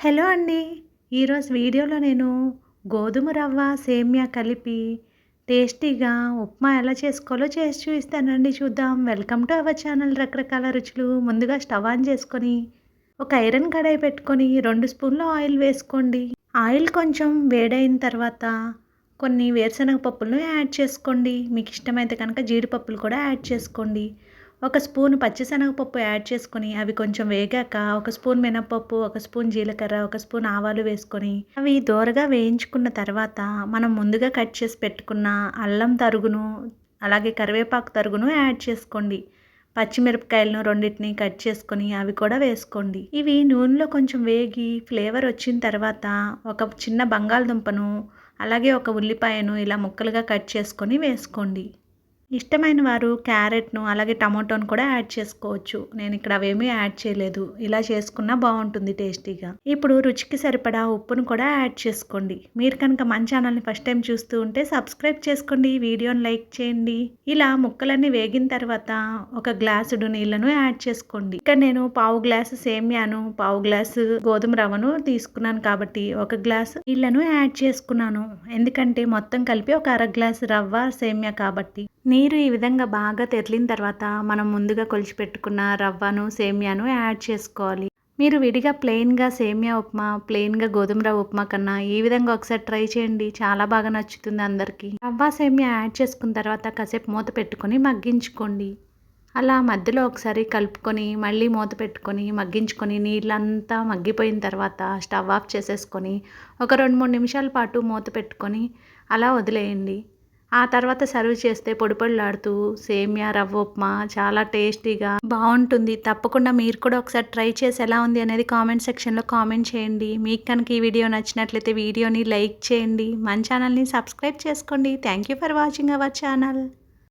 Hello అండి. ఈరోజు వీడియోలో నేను గోధుమ రవ్వ, సేమ్యా కలిపి టేస్టీగా ఉప్మా ఎలా చేసుకోవాలో చేసి చూపిస్తానండి. చూద్దాం. వెల్కమ్ టు అవర్ ఛానల్ రకరకాల రుచులు. ముందుగా స్టవ్ ఆన్ చేసుకొని ఒక ఐరన్ కడాయి పెట్టుకొని 2 స్పూన్లు ఆయిల్ వేసుకోండి. ఆయిల్ కొంచెం వేడైన తర్వాత కొన్ని వేరుశనగ పప్పులను యాడ్ చేసుకోండి. మీకు ఇష్టమైతే కనుక జీడిపప్పులు కూడా యాడ్ చేసుకోండి. ఒక స్పూన్ పచ్చిశనగపప్పు యాడ్ చేసుకొని అవి కొంచెం వేగాక ఒక స్పూన్ మినపప్పు, ఒక స్పూన్ జీలకర్ర, ఒక స్పూన్ ఆవాలు వేసుకొని అవి దోరగా వేయించుకున్న తర్వాత మనం ముందుగా కట్ చేసి పెట్టుకున్న అల్లం తరుగును అలాగే కరివేపాకు తరుగును యాడ్ చేసుకోండి. పచ్చిమిరపకాయలను రెండింటిని కట్ చేసుకొని అవి కూడా వేసుకోండి. ఇవి నూనెలో కొంచెం వేగి ఫ్లేవర్ వచ్చిన తర్వాత ఒక చిన్న బంగాళదుంపను అలాగే ఒక ఉల్లిపాయను ఇలా ముక్కలుగా కట్ చేసుకొని వేసుకోండి. ఇష్టమైన వారు క్యారెట్ను అలాగే టమాటోను కూడా యాడ్ చేసుకోవచ్చు. నేను ఇక్కడ అవేమీ యాడ్ చేయలేదు. ఇలా చేసుకున్నా బాగుంటుంది టేస్టీగా. ఇప్పుడు రుచికి సరిపడా ఉప్పును కూడా యాడ్ చేసుకోండి. మీరు కనుక మన ఛానల్ని ఫస్ట్ టైం చూస్తూ ఉంటే సబ్స్క్రైబ్ చేసుకోండి, వీడియోని లైక్ చేయండి. ఇలా ముక్కలన్నీ వేగిన తర్వాత ఒక గ్లాసుడు నీళ్లను యాడ్ చేసుకోండి. ఇక్కడ నేను పావు గ్లాసు సేమ్యాను, పావు గ్లాసు గోధుమ రవ్వను తీసుకున్నాను కాబట్టి ఒక గ్లాసు నీళ్లను యాడ్ చేసుకున్నాను. ఎందుకంటే మొత్తం కలిపి ఒక అర గ్లాసు రవ్వ సేమ్యా కాబట్టి. నీరు ఈ విధంగా బాగా తెరిలిన తర్వాత మనం ముందుగా కొలిచి పెట్టుకున్న రవ్వను సేమ్యాను యాడ్ చేసుకోవాలి. మీరు విడిగా ప్లెయిన్గా సేమ్యా ఉప్మా, ప్లెయిన్గా గోధుమ రవ్వ ఉప్మా కన్నా ఈ విధంగా ఒకసారి ట్రై చేయండి. చాలా బాగా నచ్చుతుంది అందరికీ. రవ్వ సేమ్యా యాడ్ చేసుకున్న తర్వాత కాసేపు మూత పెట్టుకొని మగ్గించుకోండి. అలా మధ్యలో ఒకసారి కలుపుకొని మళ్ళీ మూత పెట్టుకొని మగ్గించుకొని నీళ్ళంతా మగ్గిపోయిన తర్వాత స్టవ్ ఆఫ్ చేసేసుకొని ఒక 2-3 నిమిషాల పాటు మూత పెట్టుకొని అలా వదిలేయండి. ఆ తర్వాత సర్వ్ చేస్తే పొడి పొడిలాడుతూ సేమ్యా రవ్వ ఉప్మా చాలా టేస్టీగా బాగుంటుంది. తప్పకుండా మీరు కూడా ఒకసారి ట్రై చేసి ఎలా ఉంది అనేది కామెంట్ సెక్షన్లో కామెంట్ చేయండి. మీకు కనుక ఈ వీడియో నచ్చినట్లయితే వీడియోని లైక్ చేయండి. మన ఛానల్ని సబ్స్క్రైబ్ చేసుకోండి. Thank you for watching our channel.